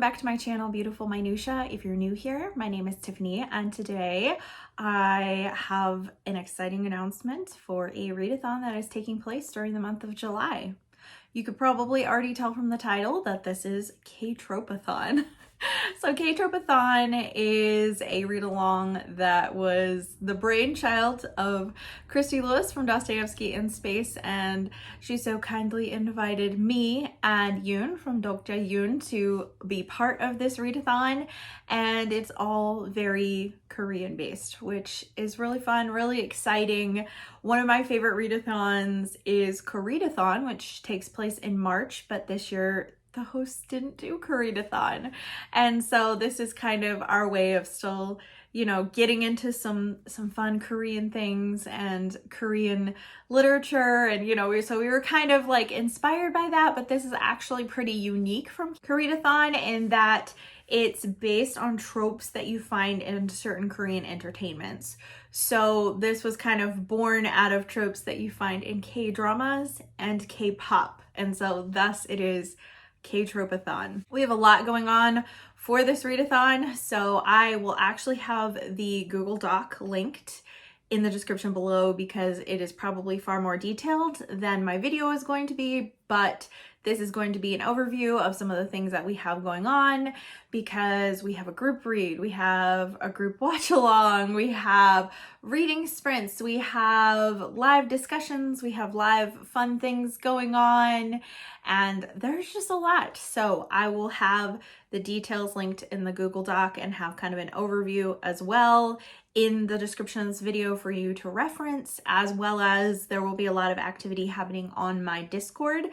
back to my channel, Beautiful Minutia. If you're new here, my name is Tiffany, and today I have an exciting announcement for a readathon that is taking place during the month of July. You could probably already tell from the title that this is KTROPEATHON. So KTROPEATHON is a read-along that was the brainchild of Christy from Dostoevsky in Space, and she so kindly invited me and Yoon from Dokja Yoon to be part of this readathon, and it's all very Korean based, which is really fun, really exciting. One of my favorite readathons is Koreadathon, which takes place in March, but this year the hosts didn't do Koreadathon. And so this is kind of our way of still, you know, getting into some fun Korean things and Korean literature. And, you know, so we were kind of like inspired by that, but this is actually pretty unique from Koreadathon in that it's based on tropes that you find in certain Korean entertainments. So this was kind of born out of tropes that you find in K-dramas and K-pop. And so thus it is KTROPEATHON. We have a lot going on for this readathon, so I will actually have the Google Doc linked in the description below because it is probably far more detailed than my video is going to be, but this is going to be an overview of some of the things that we have going on because we have a group read, we have a group watch along, we have reading sprints, we have live discussions, we have live fun things going on, and there's just a lot. So I will have the details linked in the Google Doc and have kind of an overview as well in the description of this video for you to reference, as well as there will be a lot of activity happening on my Discord,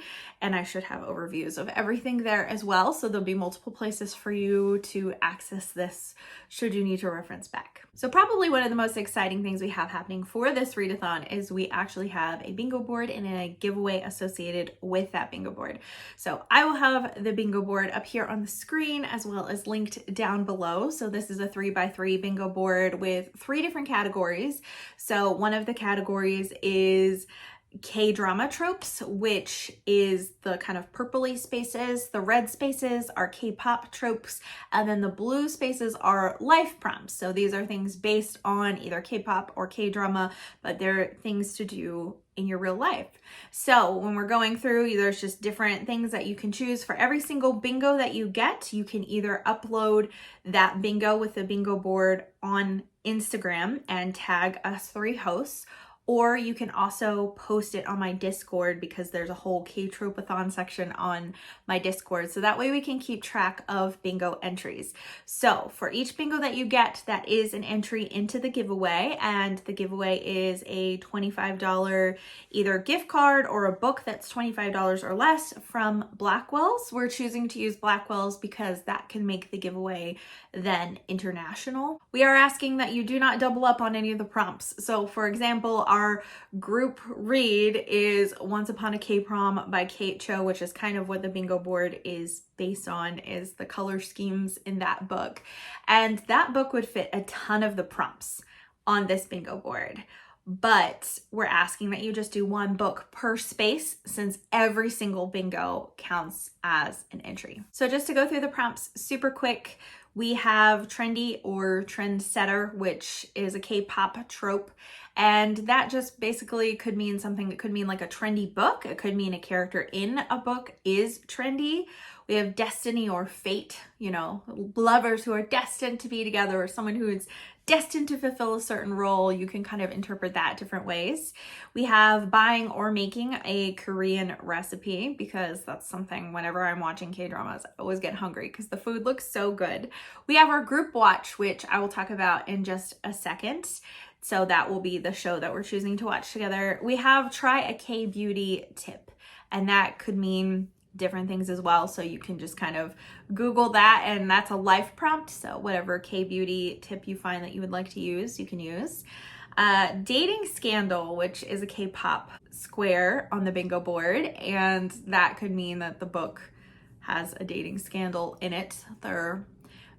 and I should have overviews of everything there as well. So there'll be multiple places for you to access this should you need to reference back. So probably one of the most exciting things we have happening for this readathon is we actually have a bingo board and a giveaway associated with that bingo board. So I will have the bingo board up here on the screen as well as linked down below. So this is a 3x3 bingo board with 3 different categories. So one of the categories is K-drama tropes, which is the kind of purpley spaces. The red spaces are K-pop tropes, and then the blue spaces are life prompts. So these are things based on either K-pop or K-drama, but they're things to do in your real life. So when we're going through, there's just different things that you can choose. For every single bingo that you get, you can either upload that bingo with the bingo board on Instagram and tag us 3 hosts, or you can also post it on my Discord because there's a whole KTROPEATHON section on my Discord. So that way we can keep track of bingo entries. So for each bingo that you get, that is an entry into the giveaway. And the giveaway is a $25 either gift card or a book that's $25 or less from Blackwells. We're choosing to use Blackwells because that can make the giveaway then international. We are asking that you do not double up on any of the prompts. So for example, our group read is Once Upon a K-Prom by Kate Cho, which is kind of what the bingo board is based on, is the color schemes in that book. And that book would fit a ton of the prompts on this bingo board. But we're asking that you just do 1 book per space since every single bingo counts as an entry. So just to go through the prompts super quick, we have trendy or trendsetter, which is a K-pop trope. And that just basically could mean something. It could mean like a trendy book. It could mean a character in a book is trendy. We have destiny or fate, you know, lovers who are destined to be together, or someone who is destined to fulfill a certain role. You can kind of interpret that different ways. We have buying or making a Korean recipe, because that's something whenever I'm watching K-dramas, I always get hungry because the food looks so good. We have our group watch, which I will talk about in just a second. So that will be the show that we're choosing to watch together. We have try a K-beauty tip, and that could mean different things as well. So you can just kind of Google that, and that's a life prompt. So whatever K-beauty tip you find that you would like to use, you can use. Dating scandal, which is a K-pop square on the bingo board, and that could mean that the book has a dating scandal in it. There are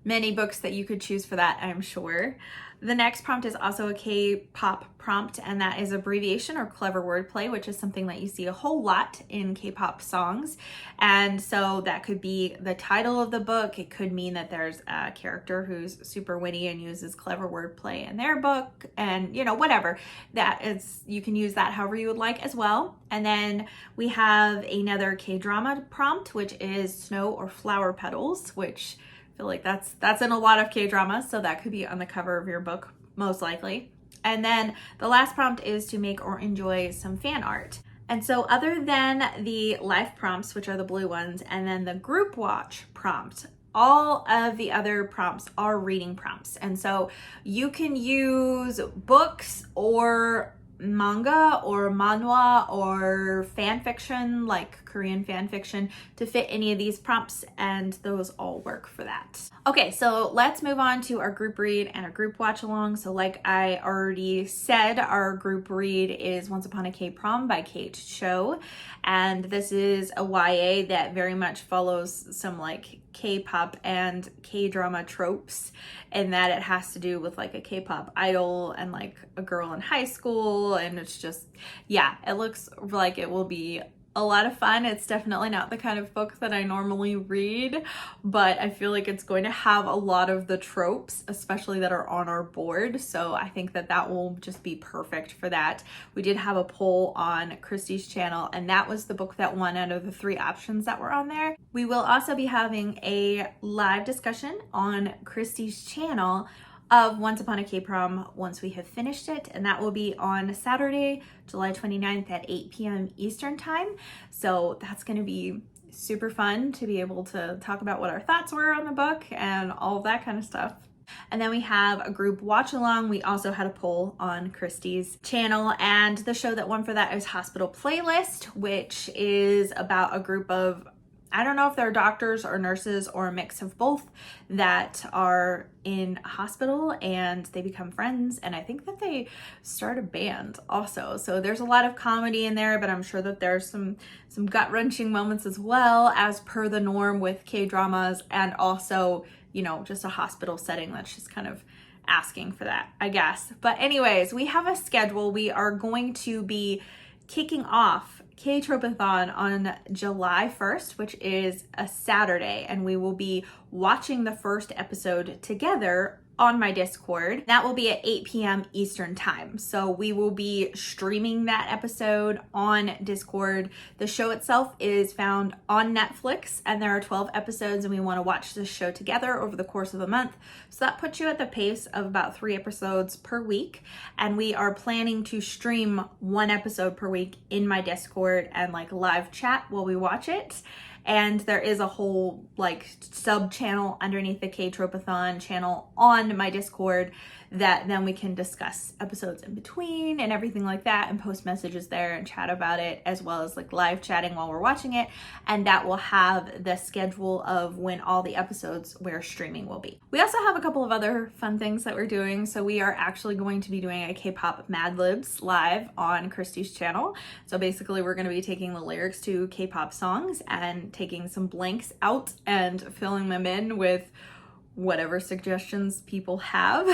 many books that you could choose for that, I'm sure. The next prompt is also a K-pop prompt, and that is abbreviation or clever wordplay, which is something that you see a whole lot in K-pop songs. And so that could be the title of the book. It could mean that there's a character who's super witty and uses clever wordplay in their book, and whatever. That is, you can use that however you would like as well. And then we have another K-drama prompt, which is snow or flower petals, which I feel like that's in a lot of K-dramas, so that could be on the cover of your book, most likely. And then the last prompt is to make or enjoy some fan art. And so other than the live prompts, which are the blue ones, and then the group watch prompt, all of the other prompts are reading prompts. And so you can use books or manga or manhwa or fan fiction, like Korean fan fiction, to fit any of these prompts, and those all work for that. Okay, so let's move on to our group read and our group watch along. So like I already said, our group read is Once Upon a K-Prom by Kate Cho, and this is a YA that very much follows some like K-pop and K-drama tropes, in that it has to do with like a K-pop idol and like a girl in high school, and it's just, yeah, it looks like it will be a lot of fun. It's definitely not the kind of book that I normally read, but I feel like it's going to have a lot of the tropes, especially that are on our board. So I think that that will just be perfect for that. We did have a poll on Christy's channel, and that was the book that won out of the 3 options that were on there. We will also be having a live discussion on Christy's channel of Once Upon a K-Prom once we have finished it, and that will be on Saturday, July 29th at 8 p.m. Eastern time. So that's going to be super fun to be able to talk about what our thoughts were on the book and all of that kind of stuff. And then we have a group watch along. We also had a poll on Christy's channel, and the show that won for that is Hospital Playlist, which is about a group of, I don't know if they're doctors or nurses or a mix of both, that are in a hospital and they become friends, and I think that they start a band also. So there's a lot of comedy in there, but I'm sure that there's some gut-wrenching moments as well, as per the norm with K-dramas, and also, just a hospital setting that's just kind of asking for that, I guess. But anyways, we have a schedule. We are going to be kicking off KTROPEATHON on July 1st, which is a Saturday, and we will be watching the first episode together on my Discord. That will be at 8 p.m. Eastern time. So we will be streaming that episode on Discord. The show itself is found on Netflix, and there are 12 episodes, and we want to watch this show together over the course of a month. So that puts you at the pace of about 3 episodes per week. And we are planning to stream 1 episode per week in my Discord and like live chat while we watch it. And there is a whole like sub channel underneath the KTROPEATHON channel on my Discord that then we can discuss episodes in between and everything like that, and post messages there and chat about it, as well as like live chatting while we're watching it. And that will have the schedule of when all the episodes we're streaming will be. We also have a couple of other fun things that we're doing. So we are actually going to be doing a K-pop Madlibs live on Christy's channel. So basically we're going to be taking the lyrics to K-pop songs and taking some blanks out and filling them in with whatever suggestions people have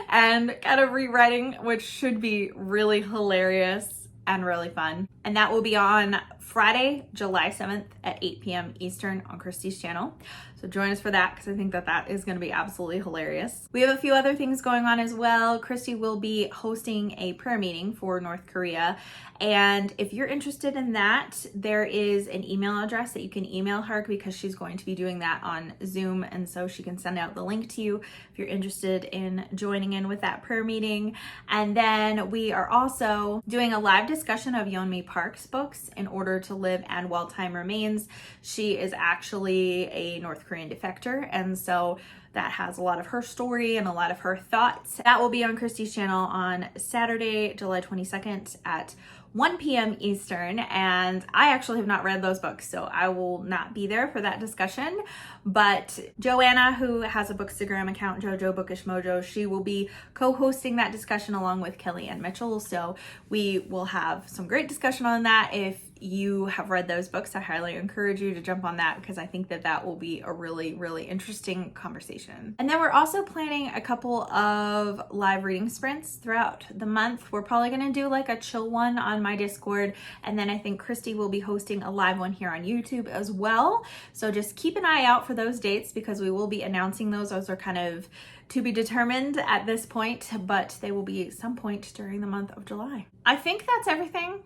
and kind of rewriting, which should be really hilarious and really fun. And that will be on Friday, July 7th at 8 p.m. Eastern on Christy's channel. So join us for that, because I think that that is going to be absolutely hilarious. We have a few other things going on as well. Christy will be hosting a prayer meeting for North Korea. And if you're interested in that, there is an email address that you can email her, because she's going to be doing that on Zoom. And so she can send out the link to you if you're interested in joining in with that prayer meeting. And then we are also doing a live discussion of Yeonmi Park's books, In Order to Live and While Time Remains. She is actually a North Korean defector, and so that has a lot of her story and a lot of her thoughts. That will be on Christy's channel on Saturday, July 22nd at 1 p.m. Eastern, and I actually have not read those books, so I will not be there for that discussion. But Joanna, who has a Bookstagram account, Jojo Bookish Mojo, she will be co-hosting that discussion along with Kelly and Mitchell, so we will have some great discussion on that. If you have read those books, I highly encourage you to jump on that because I think that that will be a really, really interesting conversation. And then we're also planning a couple of live reading sprints throughout the month. We're probably going to do like a chill one on my Discord, and then I think Christy will be hosting a live one here on YouTube as well. So just keep an eye out for those dates because we will be announcing those. Those are kind of to be determined at this point, but they will be at some point during the month of July. I think that's everything.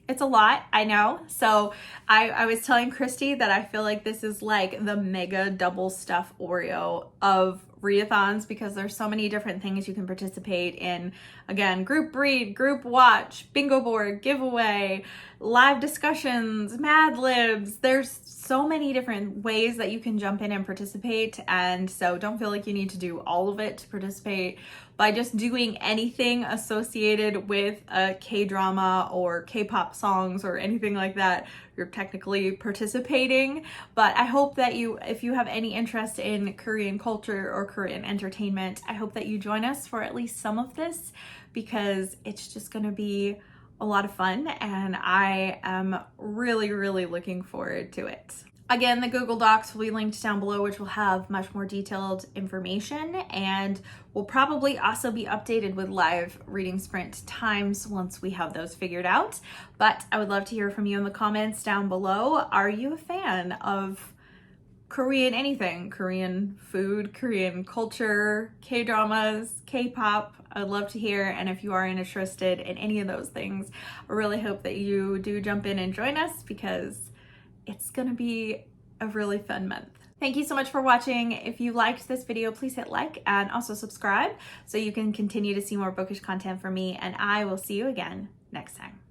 It's a lot, I know. So I was telling Christy that I feel like this is like the mega double stuff Oreo of readathons because there's so many different things you can participate in. Again, group read, group watch, bingo board, giveaway, live discussions, Madlibs. There's so many different ways that you can jump in and participate. And so don't feel like you need to do all of it to participate. By just doing anything associated with a K-drama or K-pop songs or anything like that, you're technically participating. But I hope that if you have any interest in Korean culture or Korean entertainment, I hope that you join us for at least some of this because it's just gonna be a lot of fun and I am really, really looking forward to it. Again, the Google Docs will be linked down below, which will have much more detailed information and will probably also be updated with live reading sprint times once we have those figured out. But I would love to hear from you in the comments down below. Are you a fan of Korean anything? Korean food, Korean culture, K-dramas, K-pop? I'd love to hear, and if you are interested in any of those things, I really hope that you do jump in and join us because it's gonna be a really fun month. Thank you so much for watching. If you liked this video, please hit like and also subscribe so you can continue to see more bookish content from me, and I will see you again next time.